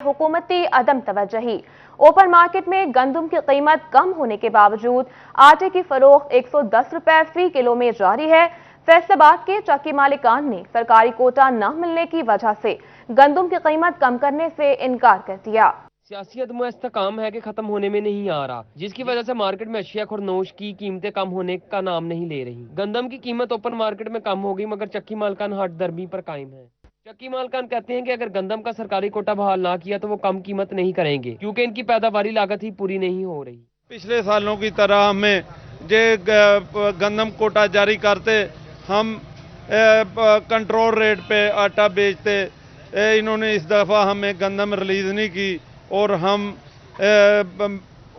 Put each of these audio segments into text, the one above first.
हुकूमती अदम तवज्जही। Open market में गंदम की कीमत कम होने के बावजूद आटे की फरोख्त 110 रुपए फी किलो में जारी है। फैसलाबाद के चक्की मालिकान ने सरकारी कोटा न मिलने की वजह से गंदम की कीमत कम करने से इनकार कर दिया। सियासियत में इस्तेकाम है कि खत्म होने में नहीं आ रहा, जिसकी वजह से मार्केट में अशिया खुरनोश की कीमतें कम होने का नाम नहीं ले रही। गंदम की कीमत ओपन मार्केट में कम होगी, मगर चक्की मालकान हट दरमी पर कायम है। चक्की मालकान कहते हैं कि अगर गंदम का सरकारी कोटा बहाल ना किया तो वो कम कीमत नहीं करेंगे, क्योंकि इनकी पैदावारी लागत ही पूरी नहीं हो रही। पिछले सालों की तरह हमें जे गंदम कोटा जारी करते, हम कंट्रोल रेट पे आटा बेचते। इन्होंने इस दफ़ा हमें गंदम रिलीज़ नहीं की और हम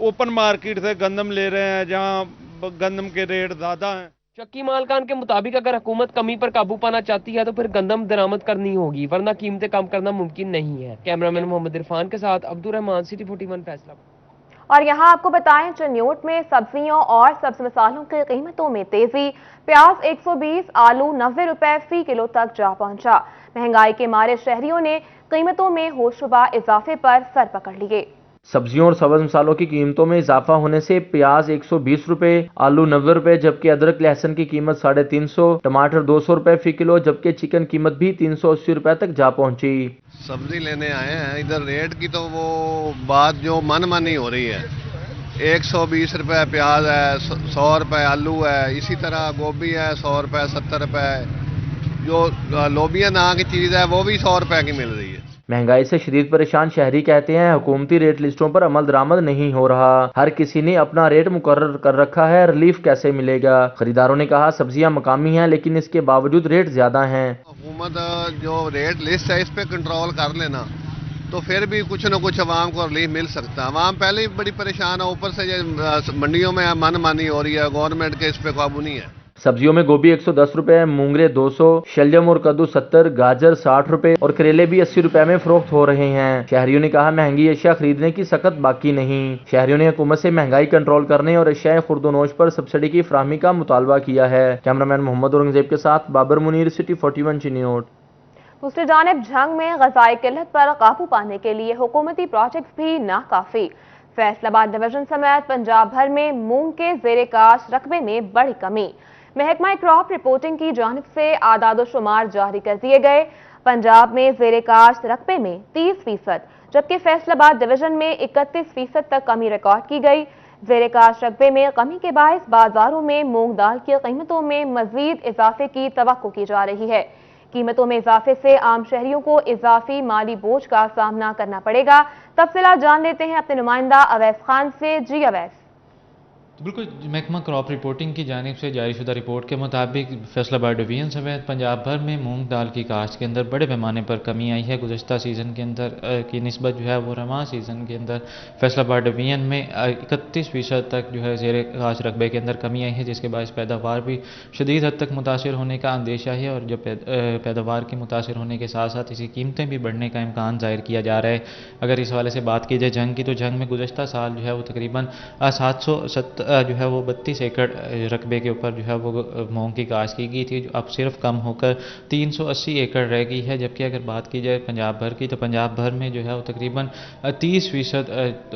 ओपन मार्केट से गंदम ले रहे हैं जहां गंदम के रेट ज़्यादा हैं। चक्की मालकान के मुताबिक अगर हुकूमत कमी पर काबू पाना चाहती है तो फिर गंदम दरामद करनी होगी, वरना कीमतें कम करना मुमकिन नहीं है। कैमरामैन मोहम्मद इरफान के साथ अब्दुल रहमान, सिटी 41 फैसलाबाद। और यहाँ आपको बताएं, चन्योट में सब्जियों और सब्ज मसालों की कीमतों में तेजी। प्याज 120, आलू 90 रुपए फी किलो तक जा पहुंचा। महंगाई के मारे शहरियों ने कीमतों में होशरुबा इजाफे पर सर पकड़ लिए। सब्जियों और सब्ज मसालों की कीमतों में इजाफा होने से प्याज 120 रुपए, आलू 90 रुपए, जबकि अदरक लहसुन की कीमत 350, टमाटर 200 रुपए फी किलो, जबकि चिकन कीमत भी 380 रुपए तक जा पहुंची। सब्जी लेने आए हैं, इधर रेट की तो वो बात जो मनमानी हो रही है। 120 रुपए प्याज है, 100 रुपए आलू है, इसी तरह गोभी है 100 रुपए 70 रुपए, जो लोबिया नाम की चीज़ है वो भी 100 रुपए की मिल रही है। महंगाई से शदीद परेशान शहरी कहते हैं हुकूमती रेट लिस्टों पर अमल दरामद नहीं हो रहा। हर किसी ने अपना रेट मुकर्रर कर रखा है, रिलीफ कैसे मिलेगा। खरीदारों ने कहा सब्जियां मकामी हैं लेकिन इसके बावजूद रेट ज्यादा हैं। हुकूमत जो रेट लिस्ट है इस पे कंट्रोल कर लेना तो फिर भी कुछ न कुछ आवाम को रिलीफ मिल सकता है। आवाम पहले ही बड़ी परेशान है, ऊपर से मंडियों में मनमानी हो रही है, गवर्नमेंट के इस पे काबू नहीं है। सब्जियों में गोभी 110 रुपए, मूंगरे 200, शलजम और कद्दू 70, गाजर 60 रुपए और करेले भी 80 रुपए में फरोख्त हो रहे हैं। शहरियों ने कहा महंगी अशिया खरीदने की सख्त बाकी नहीं। शहरियों ने हुकूमत से महंगाई कंट्रोल करने और अशिया खुर्दोनोश पर सब्सिडी की फराहमी का मुतालबा किया है। कैमरामैन मोहम्मद औरंगजेब के साथ बाबर मुनीर, सिटी 41 चिन्योट। दूसरी जानिब जंग में ग़ज़ाई किल्लत पर काबू पाने के लिए हुकूमती प्रोजेक्ट्स भी नाकाफी। फैसलाबाद डिवीजन समेत पंजाब भर में मूंग के ज़ेरे काश्त रकबे में बड़ी कमी। महकमा क्रॉप रिपोर्टिंग की जानिब से आदाद शुमार जारी कर दिए गए। पंजाब में ज़ेरे काश्त रकबे में 30%, जबकि फैसलाबाद डिवीजन में 31% तक कमी रिकॉर्ड की गई। ज़ेरे काश्त रकबे में कमी के बायस बाजारों में मूंग दाल की कीमतों में मजीद इजाफे की तवक्को की जा रही है। कीमतों में इजाफे से आम शहरियों को इजाफी माली बोझ का सामना करना पड़ेगा। तफसीलात जान लेते हैं अपने नुमाइंदा अवैस खान से। जी अवैस। बिल्कुल, महकमा क्रॉप रिपोर्टिंग की जानिब से जारी शुदा रिपोर्ट के मुताबिक फैसलाबाद डिवीजन समेत पंजाब भर में मूंग दाल की काश्त के अंदर बड़े पैमाने पर कमी आई है। गुज़श्ता सीज़न के अंदर की निस्बत जो है वो रवां सीज़न के अंदर फैसलाबाद डिवीजन में 31% तक जो है ज़ेरे काश्त रकबे के अंदर कमी आई है, जिसके बायस पैदावार भी शदीद हद तक मुतासर होने का अंदेशा है। और जब पैदावार के मुतासर होने के साथ साथ इसी कीमतें भी बढ़ने का इम्कान ज़ाहिर किया जा रहा है। अगर इस हवाले से बात की जाए जंग की, तो जंग में गुज़श्ता साल जो है वो तकरीबन 770 जो है वो 32 एकड़ रकबे के ऊपर जो है वो मूंग की काश्त की गई थी, जो अब सिर्फ कम होकर 380 एकड़ रह गई है। जबकि अगर बात की जाए पंजाब भर की, तो पंजाब भर में जो है वो तकरीबन 30%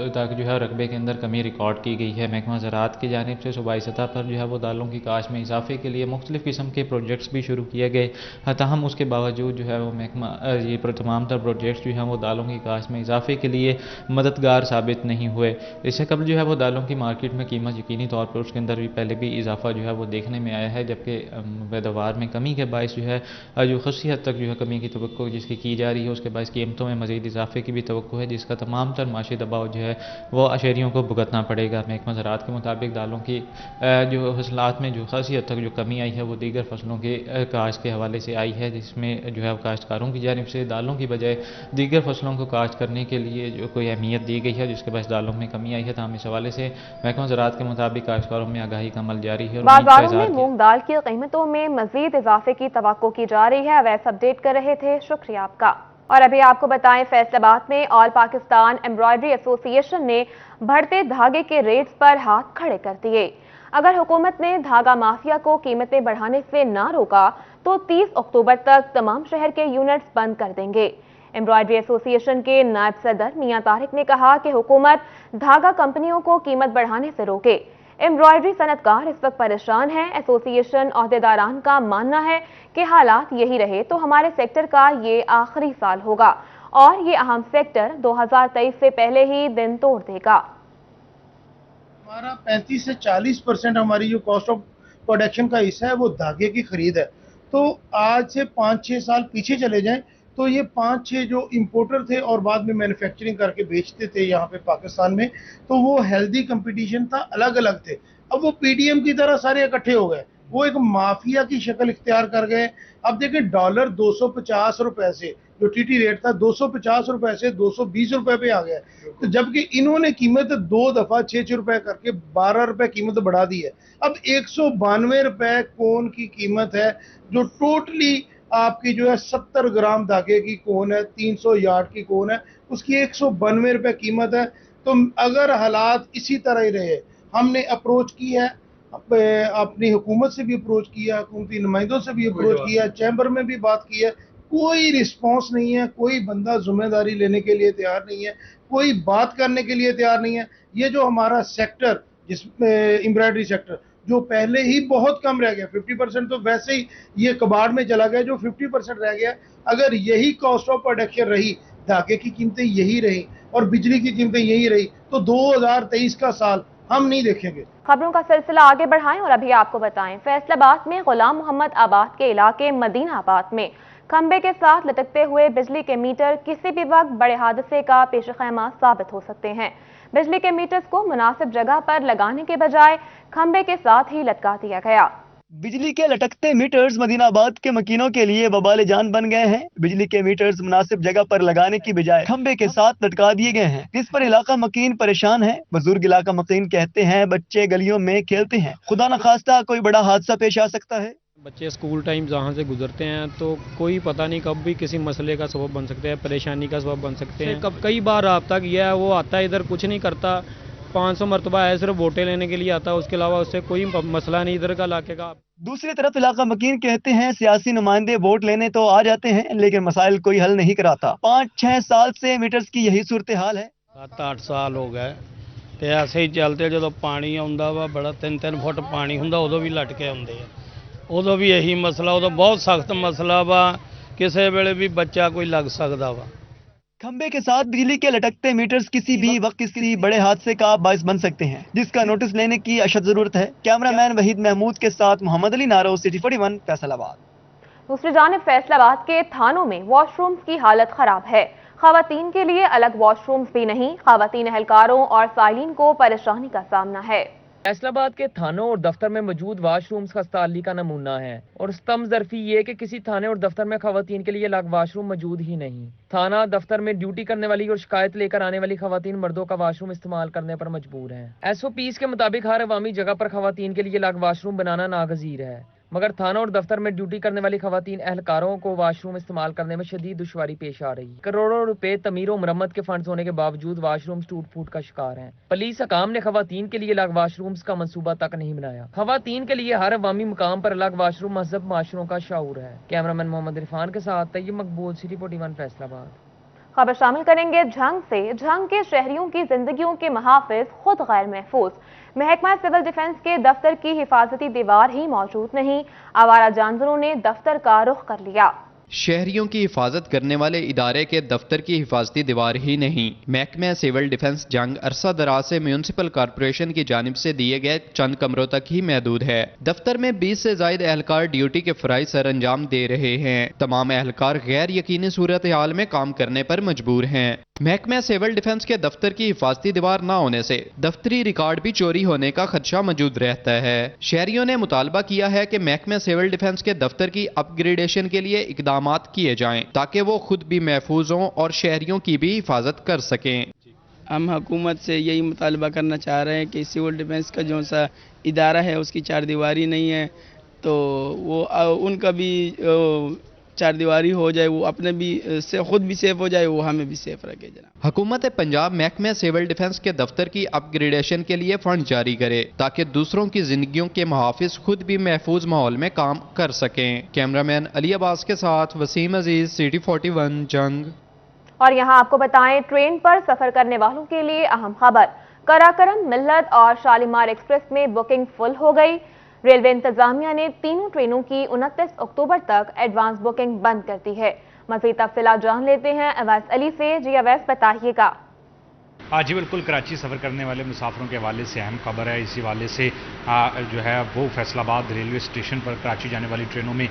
तक जो है रकबे के अंदर कमी रिकॉर्ड की गई है। महकमा ज़राअत की जानिब से सूबाई सतह पर जो है वो दालों की काश्त में इजाफे के लिए मुख्तलिफ़ किस्म के प्रोजेक्ट्स भी शुरू किए गए। ताहम उसके बावजूद जो है वो महकमा ये तमाम तर प्रोजेक्ट्स जो हैं वो दालों की काश्त में इजाफे के लिए मददगार साबित नहीं हुए। इससे कबल जो है वो दालों की मार्केट में कीमत यकीनी तौर पर उसके अंदर भी पहले भी इजाफा जो है वो देखने में आया है, जबकि पैदावार में कमी के बायस जो है जो खासी हद तक जो है कमी की तवक्को जिसकी की जा रही है, उसके बायस कीमतों में मज़ीद इजाफे की भी तवक्को है, जिसका तमाम तर माशी दबाव जो है वो शहरियों को भुगतना पड़ेगा। महकमा ज़राअत के मुताबिक दालों की जो हसलात में जो खासी हद तक जो कमी आई है वो दीगर फसलों के काश्त के हवाले से आई है, जिसमें जो है काश्तकारों की जानिब से दालों की बजाय दीगर फसलों को काश्त करने के लिए जो कोई अहमियत दी गई है, जिसके बायस दालों में कमी आई है। तमाम इस हवाले से महकमा ज़राअत के मुताबिक काश्तकारों में आगाही का अमल जारी है। बाजारों में मूंग दाल की कीमतों में मजीद इजाफे की तवक्को की जा रही है। अवैस अपडेट कर रहे थे, शुक्रिया आपका। और अभी आपको बताएं, फैसलाबाद में ऑल पाकिस्तान एम्ब्रॉयडरी एसोसिएशन ने बढ़ते धागे के रेट्स पर हाथ खड़े कर दिए। अगर हुकूमत ने धागा माफिया को कीमतें बढ़ाने से ना रोका तो 30 अक्टूबर तक तमाम शहर के यूनिट्स बंद कर देंगे। एम्ब्रॉयडरी एसोसिएशन के नायब सदर मियां तारिक ने कहा कि हुकूमत धागा कंपनियों को कीमत बढ़ाने से रोके। एम्ब्रॉयडरी सनतकार इस वक्त परेशान हैं। एसोसिएशन अहदेदारान का मानना है कि हालात यही रहे तो हमारे सेक्टर का ये आखिरी साल होगा और ये अहम सेक्टर 2023 से पहले ही दिन तोड़ देगा। हमारा 35 से 40% हमारी जो कॉस्ट ऑफ प्रोडक्शन का हिस्सा है वो धागे की खरीद है। तो आज से 5-6 साल पीछे चले जाएं तो ये 5-6 जो इंपोर्टर थे और बाद में मैन्युफैक्चरिंग करके बेचते थे यहाँ पे पाकिस्तान में, तो वो हेल्दी कंपटीशन था, अलग अलग थे। अब वो पीडीएम की तरह सारे इकट्ठे हो गए, वो एक माफिया की शक्ल इख्तियार कर गए। अब देखें डॉलर 250 रुपए से, जो टीटी रेट था 250 रुपए से 220 रुपए पे आ गया, तो जबकि इन्होंने कीमत 2 दफा 6 रुपए करके 12 रुपए कीमत बढ़ा दी है। अब 192 रुपए कोन की कीमत है, जो टोटली आपकी जो है 70 ग्राम धागे की कोन है, 300 यार्ड की कोन है, उसकी 192 रुपए कीमत है। तो अगर हालात इसी तरह ही रहे, हमने अप्रोच की है, अपनी हुकूमत से भी अप्रोच किया, हुकूमती नुमाइंदों से भी अप्रोच किया, चैम्बर में भी बात की है, कोई रिस्पॉन्स नहीं है, कोई बंदा जिम्मेदारी लेने के लिए तैयार नहीं है, कोई बात करने के लिए तैयार नहीं है। ये जो हमारा सेक्टर, जिसमें एम्ब्रॉयडरी सेक्टर जो पहले ही बहुत कम रह गया, 50% तो वैसे ही ये कबाड़ में चला गया, जो 50% रह गया, अगर यही कॉस्ट ऑफ प्रोडक्शन रही, धागे की कीमतें यही रही और बिजली की कीमतें यही रही, तो 2023 का साल हम नहीं देखेंगे। खबरों का सिलसिला आगे बढ़ाएं और अभी आपको बताएं, फैसलाबाद में गुलाम मोहम्मद आबाद के इलाके मदीना आबाद में खंबे के साथ लटकते हुए बिजली के मीटर किसी भी वक्त बड़े हादसे का पेशखैमा साबित हो सकते हैं। बिजली के मीटर्स को मुनासिब जगह पर लगाने के बजाय खंबे के साथ ही लटका दिया गया। बिजली के लटकते मीटर्स मदीनाबाद के मकीनों के लिए वबाल जान बन गए हैं। बिजली के मीटर्स मुनासिब जगह पर लगाने की बजाय खंबे के साथ लटका दिए गए हैं, जिस पर इलाका मकीन परेशान है। बुजुर्ग इलाका मकीन कहते हैं बच्चे गलियों में खेलते हैं, खुदा न खास्ता कोई बड़ा हादसा पेश आ सकता है। बच्चे स्कूल टाइम जहाँ से गुजरते हैं तो कोई पता नहीं कब भी किसी मसले का सबब बन सकते हैं, परेशानी का सबब बन सकते हैं। कब कई बार राब्ता किया है, वो आता है इधर कुछ नहीं करता, 500 मरतबा है, सिर्फ वोटें लेने के लिए आता है, उसके अलावा उससे कोई मसला नहीं इधर का इलाके का। दूसरी तरफ इलाका मकीन कहते हैं सियासी नुमाइंदे वोट लेने तो आ जाते हैं, लेकिन मसाइल कोई हल नहीं कराता। 5-6 साल से मीटर्स की यही सूरत हाल है। 7-8 साल हो गए ਤੇ ਐਸੇ ਹੀ ਚੱਲਦੇ, ਜਦੋਂ ਪਾਣੀ ਆਉਂਦਾ ਵਾ ਬੜਾ 3-3 ਫੁੱਟ ਪਾਣੀ ਹੁੰਦਾ, ਉਦੋਂ ਵੀ ਲਟਕੇ ਆਉਂਦੇ ਆ, ਉਦੋਂ ਵੀ ਇਹੀ ਮਸਲਾ, ਉਦੋਂ ਬਹੁਤ ਸਖਤ ਮਸਲਾ ਵਾ, ਕਿਸੇ ਵੇਲੇ ਵੀ ਬੱਚਾ ਕੋਈ ਲੱਗ ਸਕਦਾ ਵਾ। खंबे के साथ बिजली के लटकते मीटर्स किसी भी वक्त किसी बड़े हादसे का बायस बन सकते हैं, जिसका नोटिस लेने की अशद जरूरत है। कैमरामैन वहीद महमूद के साथ मोहम्मद अली नारो, सिटी 41, फैसलाबाद। दूसरी जानिब फैसलाबाद के थानों में वॉशरूम्स की हालत खराब है। खवातीन के लिए अलग वॉशरूम्स भी नहीं, खवातीन एहलकारों और साइलिन को परेशानी का सामना है। फैसलाबाद के थानों और दफ्तर में मौजूद वाशरूम्स खस्ताहाली का नमूना है और स्तम ज़रफ़ी ये कि किसी थाने और दफ्तर में खवातीन के लिए अलग वाशरूम मौजूद ही नहीं। थाना दफ्तर में ड्यूटी करने वाली और शिकायत लेकर आने वाली खवातीन मर्दों का वाशरूम इस्तेमाल करने पर मजबूर हैं। SOPs के मुताबिक हर अवामी जगह पर खवातीन के लिए अलग वाशरूम बनाना नागजीर है, मगर थाना और दफ्तर में ड्यूटी करने वाली खवातीन एहलकारों को वाशरूम इस्तेमाल करने में शदीद दुश्वारी पेश आ रही। करोड़ों रुपए तमीर और मरम्मत के फंड्स होने के बावजूद वाशरूम टूट फूट का शिकार हैं। पुलिस हकाम ने खवातीन के लिए अलग वाशरूम्स का मंसूबा तक नहीं बनाया। खवातीन के लिए हर अवामी मुकाम पर अलग वाशरूम मजहब माशरों का शाऊर है। कैमरामैन मोहम्मद इरफान के साथ तैयब मकबूल, सिटी 41, फैसलाबाद। खबर शामिल करेंगे झंग से। झंग के शहरियों की जिंदगियों के महाफिज खुद गैर महफूज। महकमा सिविल डिफेंस के दफ्तर की हिफाजती दीवार ही मौजूद नहीं, आवारा जानवरों ने दफ्तर का रुख कर लिया। शहरियों की हिफाजत करने वाले इदारे के दफ्तर की हिफाजती दीवार ही नहीं, महकमा सिविल डिफेंस जंग अरसा दराज से म्यूनसिपल कॉरपोरेशन की जानिब से दिए गए चंद कमरों तक ही महदूद है। दफ्तर में 20 से ज्यादा एहलकार ड्यूटी के फराइज सर अंजाम दे रहे हैं। तमाम एहलकार गैर यकीनी सूरत हाल में काम करने पर मजबूर हैं। महकमा सिविल डिफेंस के दफ्तर की हिफाजती दीवार न होने से दफ्तरी रिकॉर्ड भी चोरी होने का खदशा मौजूद रहता है। शहरियों ने मुतालबा किया है कि महकमा सिविल डिफेंस के दफ्तर की अपग्रेडेशन के लिए इकदाम किए जाएं ताकि वो खुद भी महफूज हों और शहरियों की भी हिफाजत कर सकें। हम हुकूमत से यही मुतालबा करना चाह रहे हैं कि सिविल डिफेंस का जो सा इदारा है उसकी चार दीवारी नहीं है, तो वो उनका भी चार दीवारी हो जाए, वो अपने भी से खुद भी सेफ हो जाए, वो हमें भी सेफ रखे। जनाब हुकूमत पंजाब महकमा सिविल डिफेंस के दफ्तर की अपग्रेडेशन के लिए फंड जारी करे ताकि दूसरों की जिंदगियों के मुहाफिज खुद भी महफूज माहौल में काम कर सकें। कैमरामैन अली अब्बास के साथ वसीम अजीज, सिटी 41, जंग। और यहाँ आपको बताएं, ट्रेन पर सफर करने वालों के लिए अहम खबर। कराकरम, मिल्लत और शालीमार एक्सप्रेस में बुकिंग फुल हो गई। रेलवे इंतजामिया ने तीनों ट्रेनों की 29 अक्टूबर तक एडवांस बुकिंग बंद कर दी है। मजीद तफसीलात जान लेते हैं अवैस अली से। जी अवैस, बताइएगा। आज ही बिल्कुल कराची सफ़र करने वाले मुसाफिरों के हवाले से अहम खबर है। इसी हवाले से जो है वो फैसलाबाद रेलवे स्टेशन पर कराची जाने वाली ट्रेनों में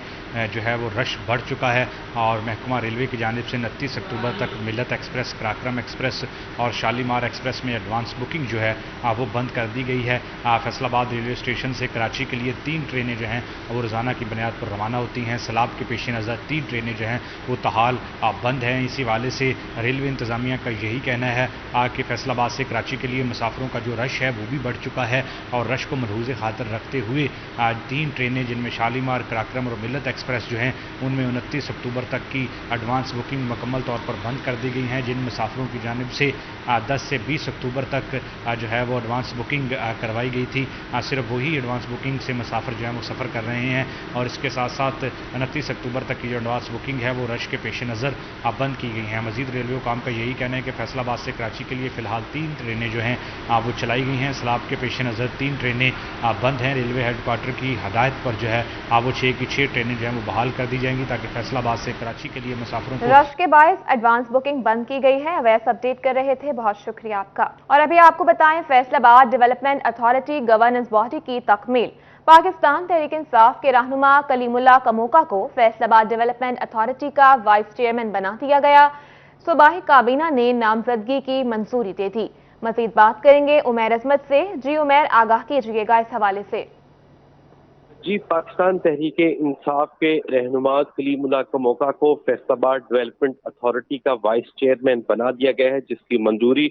जो है वो रश बढ़ चुका है और महकमा रेलवे की जानिब से 29 अक्टूबर तक मिल्लत एक्सप्रेस, कराकरम एक्सप्रेस और शालीमार एक्सप्रेस में एडवांस बुकिंग जो है वो बंद कर दी गई है। फैसलाबाद रेलवे स्टेशन से कराची के लिए 3 ट्रेनें जो हैं वो रोज़ाना की बुनियाद पर रवाना होती हैं। सैलाब के पेश नज़र 3 ट्रेनें जो हैं वो तहाल बंद हैं। इसी हवाले से रेलवे इंतजामिया का यही कहना है कि फैसलाबाद से कराची के लिए मुसाफिरों का जो रश है वो भी बढ़ चुका है और रश को मलहूज़ खातर रखते हुए 3 ट्रेनें जिनमें शालीमार, कराकरम और मिल्लत एक्सप्रेस जो हैं उनमें 29 अक्टूबर तक की एडवांस बुकिंग मुकम्मल तौर पर बंद कर दी गई हैं। जिन मुसाफिरों की जानिब से 10 से 20 अक्टूबर तक जो है वो एडवांस बुकिंग करवाई गई थी, सिर्फ वही एडवांस बुकिंग से मुसाफिर जो है वो सफ़र कर रहे हैं और इसके साथ साथ 29 अक्टूबर तक की जो एडवांस बुकिंग है वो रश के पेश नज़र बंद की गई हैं। मज़ीद रेलवे हुकाम का यही कहना है कि फैसलाबाद से कराची के लिए फ़िलहाल 3 ट्रेनें जो हैं वो चलाई गई हैं। सैलाब के पेश नज़र 3 ट्रेनें बंद हैं। रेलवे हेडक्वार्टर की हदायत पर जो है वो 6 की 6 ट्रेनें जो हैं वो बहाल कर दी जाएंगी ताकि फैसलाबाद से कराची के लिए मुसाफिरों को रश के बायस एडवांस बुकिंग बंद की गई है। अवैस अपडेट कर रहे थे, बहुत शुक्रिया आपका। और अभी आपको बताएं, Faisalabad development authority governance body की तकमील। पाकिस्तान तहरीक इंसाफ के रहनुमा कलीमुल्लाह कमोका को फैसलाबाद डेवलपमेंट अथॉरिटी का वाइस चेयरमैन बना दिया गया। सूबाई काबीना ने नामजदगी की मंजूरी दे दी। मजीद बात करेंगे उमैर अजमत से। जी उमैर, आगाह कीजिएगा इस हवाले से। जी, पाकिस्तान तहरीक इंसाफ के रहनुमा कलीमुल्लाह कमोका को फैसलाबाद डेवलपमेंट अथॉरिटी का वाइस चेयरमैन बना दिया गया है, जिसकी मंजूरी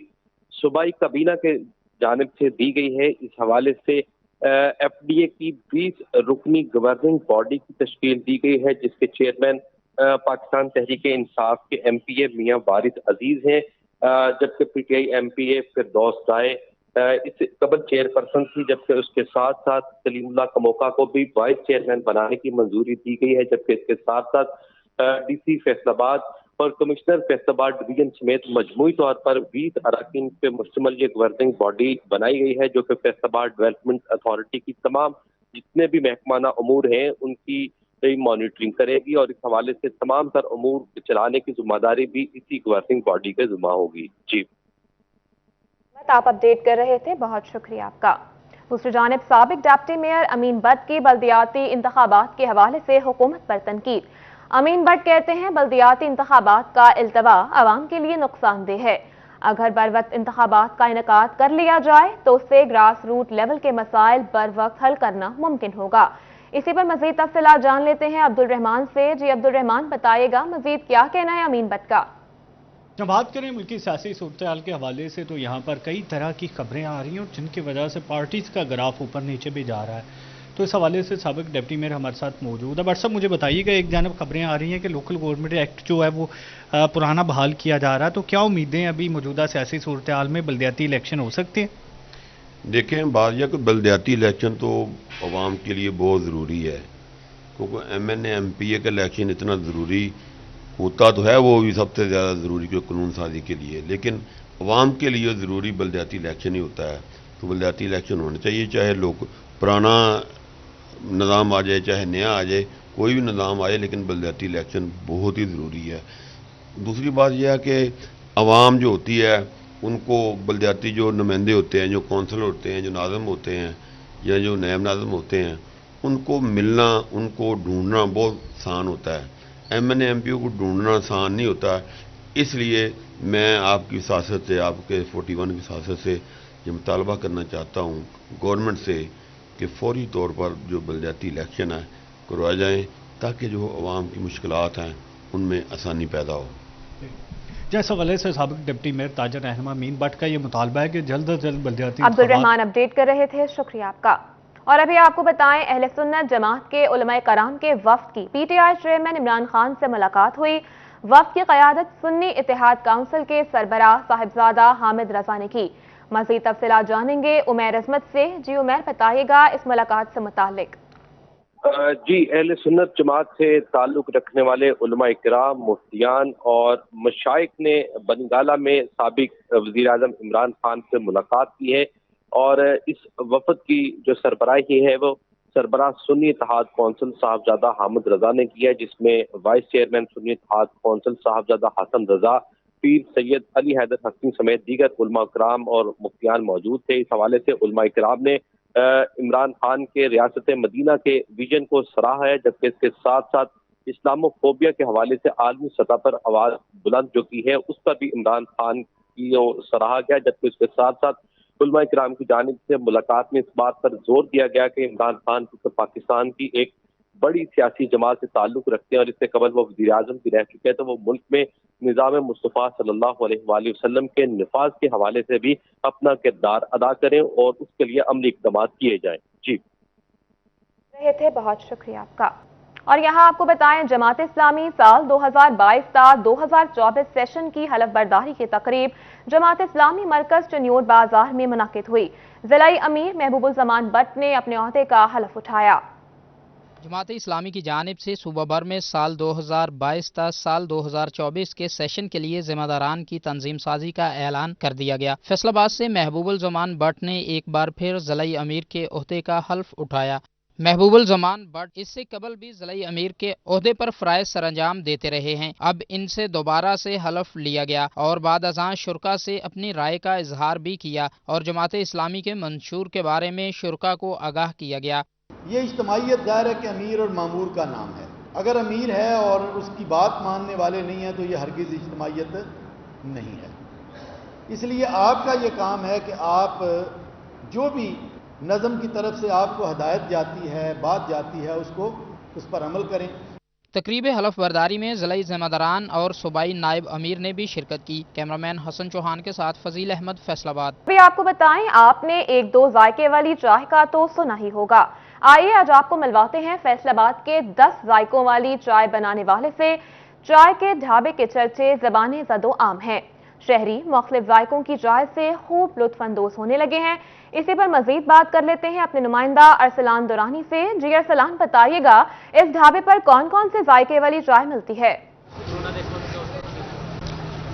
सूबाई काबीना के जानिब से दी गई है। इस हवाले से एफडीए की 20 रुकनी गवर्निंग बॉडी की तश्कील दी गई है, जिसके चेयरमैन पाकिस्तान तहरीक इंसाफ के एमपीए मियां वारिस अजीज हैं, जबकि पीटीआई एमपीए फिरदौस दाए इस कबल चेयरपर्सन थी, जबकि उसके साथ साथ कलीमुल्लाह कमोका को भी वाइस चेयरमैन बनाने की मंजूरी दी गई है। जबकि इसके साथ साथ डीसी फैसलाबाद और कमिश्नर फैसलाबाद डिवीजन समेत मजमूई तौर पर 20 अरकान पे मुश्तमिल ये गवर्निंग बॉडी बनाई गई है, जो कि फैसलाबाद डेवलपमेंट अथॉरिटी की तमाम जितने भी महकमाना अमूर हैं उनकी मॉनिटरिंग करेगी और इस हवाले से तमाम तर अमूर चलाने की जिम्मेदारी भी इसी गवर्निंग बॉडी के जिम्मा होगी। जी, आप अपडेट कर रहे थे, बहुत शुक्रिया आपका। दूसरी जानिब साबिक डिप्टी मेयर अमीन भट्ट की बल्दियाती इंतखाबात के हवाले से हुकूमत पर तनकीद। अमीन भट्ट कहते हैं, बल्दियाती इंतखाबात का इल्तवा अवाम के लिए नुकसानदेह है। अगर बर वक्त इंतखाबात का इनेकाद कर लिया जाए तो उससे ग्रास रूट लेवल के मसाइल बर वक्त हल करना मुमकिन होगा। इसी पर मजीद तफसीलात जान लेते हैं अब्दुल रहमान से। जी अब्दुल रहमान, बताइएगा मजीद क्या कहना है अमीन भट्ट का। जब बात करें मुल्की सियासी सूरत-ए-हाल के हवाले से तो यहाँ पर कई तरह की खबरें आ रही हैं और जिनकी वजह से पार्टीज़ का ग्राफ ऊपर नीचे भी जा रहा है। तो इस हवाले से साबिक डिप्टी मेयर हमारे साथ मौजूद है। बट साहब, मुझे बताइएगा, एक जानब खबरें आ रही हैं कि लोकल गवर्नमेंट एक्ट जो है वो पुराना बहाल किया जा रहा है, तो क्या उम्मीदें अभी मौजूदा सियासी सूरत-ए-हाल में बल्दियाती इलेक्शन हो सकते हैं? देखें, बात यह कि बल्दियाती इलेक्शन तो अवाम के लिए बहुत ज़रूरी है, क्योंकि एमएनए एमपीए का इलेक्शन इतना ज़रूरी होता तो है, वो भी सबसे ज़्यादा ज़रूरी क्यों कानून साजी के लिए, लेकिन अवाम के लिए ज़रूरी बल्दियाती इलेक्शन ही होता है। तो बल्दियाती इलेक्शन होने चाहिए, चाहे लोग पुराना निज़ाम आ जाए चाहे नया आ जाए, कोई भी निज़ाम आए, लेकिन बल्दियाती इलेक्शन बहुत ही ज़रूरी है। दूसरी बात यह है कि अवाम जो होती है उनको बल्दियाती जो नुमाइंदे होते हैं, जो कौंसलर होते हैं, जो नाज़िम होते हैं या जो नायब नाज़िम होते हैं, उनको मिलना, उनको ढूंढना बहुत आसान होता है। एमएनए एमपीओ को ढूंढना आसान नहीं होता। इसलिए मैं आपकी सासत से, आपके 41 की सासत से ये मुतालबा करना चाहता हूँ गवर्नमेंट से कि फौरी तौर पर जो बल्दियाती इलेक्शन है करवाए जाएँ, ताकि जो अवाम की मुश्किलात हैं उनमें आसानी पैदा हो। जैसे हवाले से साबिक डिप्टी मेयर ताजर रहनुमा अमीन भट्ट का ये मुतालबा है कि जल्द अज जल्द बल्दियाती अब्दुल रहमान अपडेट कर रहे थे, शुक्रिया आपका। और अभी आपको बताएं, अहले सुन्नत जमात के उलमाए कराम के वफ्द की पीटीआई चेयरमैन इमरान खान से मुलाकात हुई। वफ्द की क़यादत सुन्नी इत्तेहाद काउंसिल के सरबराह साहिबजादा हामिद रजा ने की। मज़ीद तफसीलात जानेंगे उमैर अजमत से। जी उमैर, बताइएगा इस मुलाकात से मुतालिक। जी, अहले सुन्नत जमात से ताल्लुक रखने वाले उलमा इकराम, मुफ्तियान और मशाइख ने बंगाला में साबिक वज़ीर आज़म इमरान खान से मुलाकात की है और इस वफद की जो सरबराही है वो सरबराह सुन्नी इत्तेहाद कौंसिल साहबजादा हामिद रजा ने की है, जिसमें vice chairman Sunni Ittehad council Sahibzada Hasan Raza, Pir Syed Ali Haider हकीम समेत दीगर उलमा इकराम और मुफ्तियान मौजूद थे। इस हवाले से उलमा इकराम ने इमरान खान के रियासत मदीना के विजन को सराहा है, जबकि इसके साथ साथ इस्लामोफोबिया के हवाले से आलमी सतह पर आवाज़ बुलंद जो की है उस पर भी इमरान खान की सराहा गया, जबकि इसके साथ साथ उलमा इकराम की जानिब से मुलाकात में इस बात पर जोर दिया गया कि इमरान खान तो पाकिस्तान की एक बड़ी सियासी जमात से ताल्लुक रखते हैं और इससे कबल वो वज़ीर आज़म भी रह चुके हैं, तो वो मुल्क में निज़ाम मुस्तफ़ा सल्लल्लाहु अलैहि वसल्लम के निफाज के हवाले से भी अपना किरदार अदा करें और उसके लिए अमली इक़दाम किए जाएं। जी रहे थे, बहुत शुक्रिया आपका। और यहाँ आपको बताएं, जमात इस्लामी साल 2022 ta 2024 सेशन की हलफ बर्दारी की तकरीब जमात इस्लामी मरकज चन्योर बाजार में मुनाकिद हुई। ज़िलाई अमीर महबूबुल ज़मान बट ने अपने ओहदे का हलफ उठाया। जमात इस्लामी की जानिब से सूबा भर में साल 2022 ta साल 2024 के सेशन के लिए जिम्मेदारान की तंजीम साजी का ऐलान कर दिया गया। फैसलाबाद से महबूबुल ज़मान बट ने एक बार फिर ज़िलाई अमीर के ओहदे का हल्फ उठाया। महबूबुल ज़मान बट इससे कबल भी ज़िलाई अमीर के ओहदे पर फ़राइज़ सरअंजाम देते रहे हैं। अब इनसे दोबारा से हलफ लिया गया और बाद अज़ां शुरका से अपनी राय का इजहार भी किया और जमात इस्लामी के मंशूर के बारे में शुरका को आगाह किया गया। ये इज्तिमाइयत ज़ाहिर है कि अमीर और मामूर का नाम है। अगर अमीर है और उसकी बात मानने वाले नहीं हैं तो ये हरगिज़ इज्तिमाइयत नहीं है। इसलिए आपका ये काम है कि आप जो भी नज़म की तरफ से आपको हदायत जाती है, बात जाती है, उस पर अमल करें। तकरीब हलफ बर्दारी में ज़िलाई ज़िम्मेदारान और सूबाई नायब अमीर ने भी शिरकत की। कैमरामैन हसन चौहान के साथ फजील अहमद, फैसलाबाद। अभी आपको बताएं, आपने एक दो जायके वाली चाय का तो सुना ही होगा। आइए आज आपको मिलवाते हैं फैसलाबाद के 10 जायकों वाली चाय बनाने वाले से। चाय के ढाबे के चर्चे ज़बाने ज़दो आम हैं। शहरी मुख्तलिफ जायकों की चाय से खूब लुत्फ अंदोज होने लगे हैं। इसी पर मजीद बात कर लेते हैं अपने नुमाइंदा अरसलान दुरानी से। जी अरसलान, बताइएगा इस ढाबे पर कौन कौन से जायके वाली चाय मिलती है?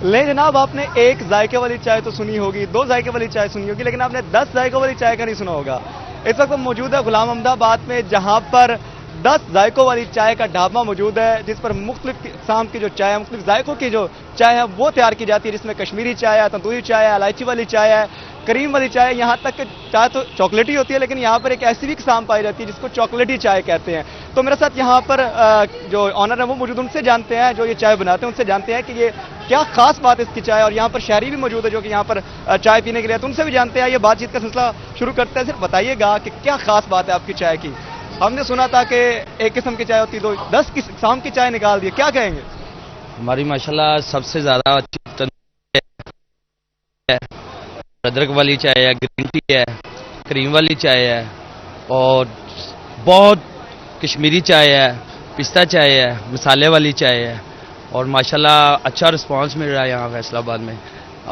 ले जनाब, आपने एक जायके वाली चाय तो सुनी होगी, 2 जायके वाली चाय सुनी होगी, लेकिन आपने 10 जायकों वाली चाय का नहीं सुना होगा। इस वक्त मौजूद है गुलाम अहमदाबाद में, जहां पर 10 जायकों वाली चाय का ढाबा मौजूद है, जिस पर मुख्तलिफ किस्म की जो चाय है, मुख्तलिफ जायकों की जो चाय है वो तैयार की जाती है, जिसमें कश्मीरी चाय है, तंदूरी चाय है, इलायची वाली चाय है, करीम वाली चाय है। यहाँ तक कि चाय तो चॉकलेटी होती है, लेकिन यहाँ पर एक ऐसी भी किस्म पाई जाती है जिसको चॉकलेटी चाय कहते हैं। तो मेरे साथ यहाँ पर जो ऑनर है वो मौजूद, उनसे जानते हैं, जो ये चाय बनाते हैं उनसे जानते हैं कि ये क्या खास बात है इसकी चाय। और यहाँ पर शहरी भी मौजूद है जो कि यहाँ पर चाय पीने के लिए, तो उनसे भी जानते हैं। ये बातचीत का सिलसिला शुरू करते हैं। सिर्फ बताइएगा कि क्या खास बात है आपकी चाय की। हमने सुना था कि एक किस्म की चाय होती, 10 किस्म की चाय निकाल दी, क्या कहेंगे? हमारी माशाल्लाह सबसे ज़्यादा अच्छी अदरक वाली चाय है, ग्रीन टी है, क्रीम वाली चाय है और बहुत कश्मीरी चाय है, पिस्ता चाय है, मसाले वाली चाय है और माशाल्लाह अच्छा रिस्पांस मिल रहा है यहाँ फैसलाबाद में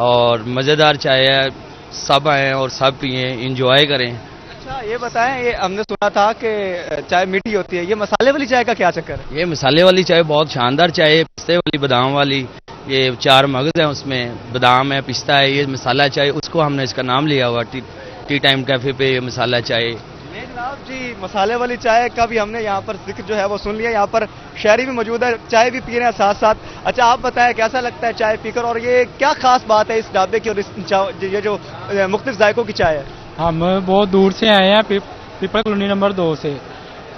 और मज़ेदार चाय है। सब आएँ और सब पिएँ, इंजॉय करें। अच्छा ये बताएं, ये हमने सुना था कि चाय मीठी होती है, ये मसाले वाली चाय का क्या चक्कर है? ये मसाले वाली चाय बहुत शानदार चाय है, पिस्ते वाली, बादाम वाली, ये 4 मगज़ है, उसमें बादाम है, पिस्ता है, ये मसाला चाय, उसको हमने इसका नाम लिया हुआ टी टाइम कैफे पे ये मसाला चाय। जनाब जी, मसाले वाली चाय का भी हमने यहाँ पर जिक्र जो है वो सुन लिया। यहाँ पर शहरी भी मौजूद है, चाय भी पी रहे हैं साथ साथ। अच्छा आप बताएं कैसा लगता है चाय पीकर और ये क्या खास बात है इस ढाबे की और ये जो मुख्तलिफ जायकों की चाय है? हम बहुत दूर से आए हैं, पीपल कॉलोनी नंबर 2 से।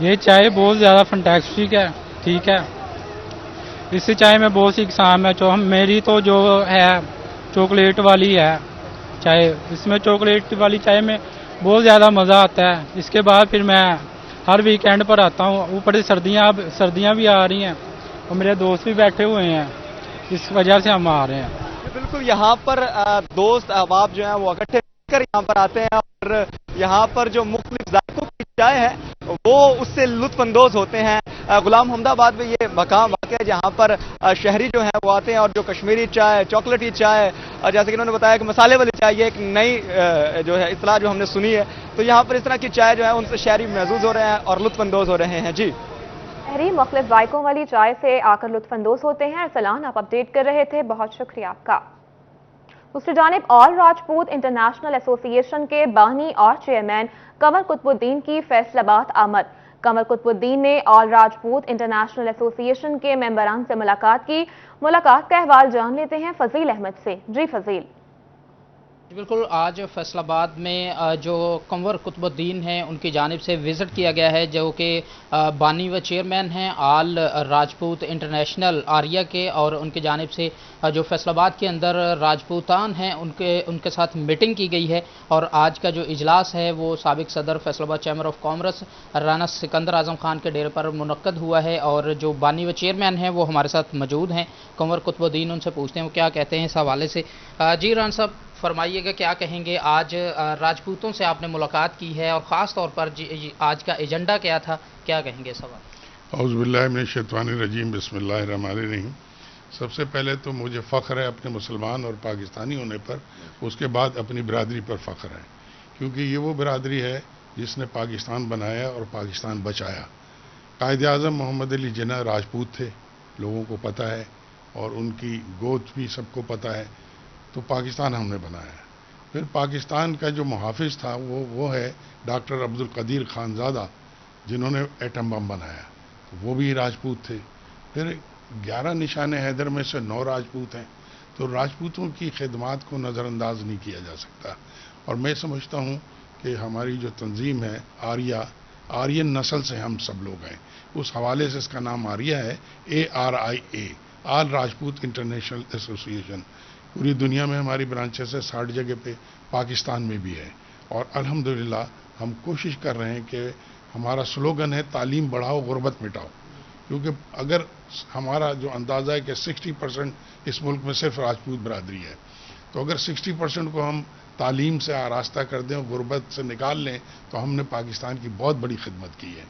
ये चाय बहुत ज़्यादा फंटैस्टिक है, ठीक है। इस चाय में बहुत सी किस्म है। जो मेरी तो जो है चॉकलेट वाली है चाय, इसमें चॉकलेट वाली चाय में बहुत ज़्यादा मज़ा आता है। इसके बाद फिर मैं हर वीकेंड पर आता हूँ। ऊपर से सर्दियाँ भी आ रही हैं और मेरे दोस्त भी बैठे हुए हैं, इस वजह से हम आ रहे हैं। बिल्कुल, यहाँ पर दोस्त अहबाब जो हैं वो इकट्ठे कर यहाँ पर आते हैं और यहाँ पर जो मुख्तलिफ जायकों की चाय है وہ اس سے لطف اندوز ہوتے ہیں۔ غلام حمد آباد میں یہ مقام واقع ہے جہاں پر شہری جو ہیں وہ آتے ہیں اور جو کشمیری چائے، چاکلیٹی چائے، جیسے کہ انہوں نے بتایا کہ مسالے والی چائے، یہ ایک نئی جو ہے اصطلاح جو ہم نے سنی ہے، تو یہاں پر اس طرح کی چائے جو ہے ان سے شہری محظوظ ہو رہے ہیں اور لطف اندوز ہو رہے ہیں۔ جی شہری مختلف ذائقوں والی چائے سے آ کر لطف اندوز ہوتے ہیں۔ ارسلان، آپ اپڈیٹ کر رہے تھے، بہت شکریہ آپ کا۔ دوسری جانب آل راجپوت انٹرنیشنل ایسوسی ایشن کے بانی اور چیئرمین قمر قطب الدین کی فیصل آباد آمد۔ قمر قطب الدین نے آل راجپوت انٹرنیشنل ایسوسی ایشن کے ممبران سے ملاقات کی۔ ملاقات کا احوال جان لیتے ہیں فضیل احمد سے۔ جی فضیل۔ بالکل، آج فیصل آباد میں جو قمر قطب الدین ہیں ان کی جانب سے وزٹ کیا گیا ہے، جو کہ بانی و چیئرمین ہیں آل راجپوت انٹرنیشنل آریہ کے، اور ان کی جانب سے جو فیصل آباد کے اندر راجپوتان ہیں ان کے ساتھ میٹنگ کی گئی ہے۔ اور آج کا جو اجلاس ہے وہ سابق صدر Faisalabad chamber of commerce Rana Sikandar Azam Khan کے ڈیرے پر منعقد ہوا ہے، اور جو بانی و چیئرمین ہیں وہ ہمارے ساتھ موجود ہیں قمر قطب الدین، ان سے پوچھتے ہیں وہ کیا کہتے ہیں اس حوالے سے۔ جی رانا صاحب، فرمائیے گا کیا کہیں گے، آج راجپوتوں سے آپ نے ملاقات کی ہے اور خاص طور پر آج کا ایجنڈا کیا تھا، کیا کہیں گے سوال؟ اعوذ باللہ من الشیطان الرجیم، بسم اللہ الرحمن الرحیم۔ سب سے پہلے تو مجھے فخر ہے اپنے مسلمان اور پاکستانی ہونے پر، اس کے بعد اپنی برادری پر فخر ہے، کیونکہ یہ وہ برادری ہے جس نے پاکستان بنایا اور پاکستان بچایا۔ قائد اعظم محمد علی جناح راجپوت تھے، لوگوں کو پتہ ہے، اور ان کی گوت بھی سب کو پتہ ہے، تو پاکستان ہم نے بنایا ہے۔ پھر پاکستان کا جو محافظ تھا وہ ہے ڈاکٹر عبدالقدیر خانزادہ، جنہوں نے ایٹم بم بنایا، وہ بھی راجپوت تھے۔ پھر 11 نشان حیدر میں سے 9 راجپوت ہیں، تو راجپوتوں کی خدمات کو نظر انداز نہیں کیا جا سکتا۔ اور میں سمجھتا ہوں کہ ہماری جو تنظیم ہے آرین نسل سے ہم سب لوگ ہیں، اس حوالے سے اس کا نام آریہ ہے، ARIA، آل راجپوت انٹرنیشنل ایسوسی ایشن۔ پوری دنیا میں ہماری برانچز ہے، 60 جگہ پہ، پاکستان میں بھی ہے، اور الحمدللہ ہم کوشش کر رہے ہیں کہ ہمارا سلوگن ہے تعلیم بڑھاؤ، غربت مٹاؤ، کیونکہ اگر ہمارا جو اندازہ ہے کہ 60% اس ملک میں صرف راجپوت برادری ہے، تو اگر 60% کو ہم تعلیم سے آراستہ کر دیں اور غربت سے نکال لیں تو ہم نے پاکستان کی بہت بڑی خدمت کی ہے۔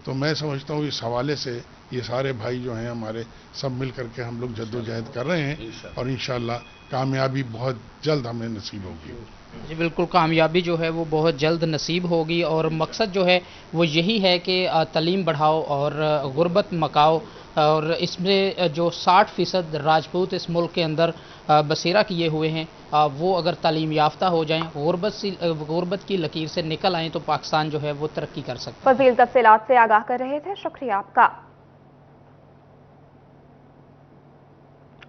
تو میں سمجھتا ہوں اس حوالے سے یہ سارے بھائی جو ہیں ہمارے، سب مل کر کے ہم لوگ جدوجہد کر رہے ہیں، اور انشاءاللہ کامیابی بہت جلد ہمیں نصیب ہوگی۔ جی بالکل، کامیابی جو ہے وہ بہت جلد نصیب ہوگی، اور مقصد جو ہے وہ یہی ہے کہ تعلیم بڑھاؤ اور غربت مکاؤ، اور اس میں جو 60% راجپوت اس ملک کے اندر بسیرا کیے ہوئے ہیں، وہ اگر تعلیم یافتہ ہو جائیں، غربت کی لکیر سے نکل آئیں، تو پاکستان جو ہے وہ ترقی کر سکتا ہے۔ فضیل تفصیلات سے آگاہ کر رہے تھے، شکریہ آپ کا۔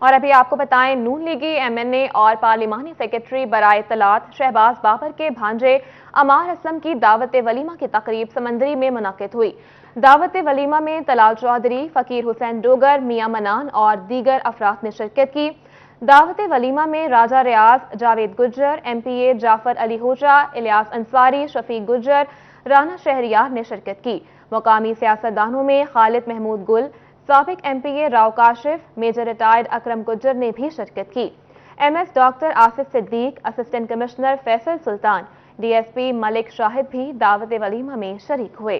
اور ابھی آپ کو بتائیں، نون لیگی MNA اور پارلیمانی سیکرٹری برائے اطلاعات شہباز بابر کے بھانجے عمار اسلم کی دعوت ولیمہ کی تقریب سمندری میں منعقد ہوئی۔ دعوت ولیمہ میں طلال چودھری، فقیر حسین ڈوگر، میاں منان اور دیگر افراد نے شرکت کی۔ دعوت ولیمہ میں راجہ ریاض، جاوید گجر، MPA جعفر علی ہوجا، الیاس انصاری، شفیق گجر، رانا شہریار نے شرکت کی۔ مقامی سیاستدانوں میں خالد محمود گل، سابق MPA Rao Kashif, major retired Akram Gujjar نے بھی شرکت کی۔ MS doctor Asif Siddique, assistant commissioner Faisal Sultan, DSP Malik Shahid بھی دعوت ولیمہ میں شریک ہوئے۔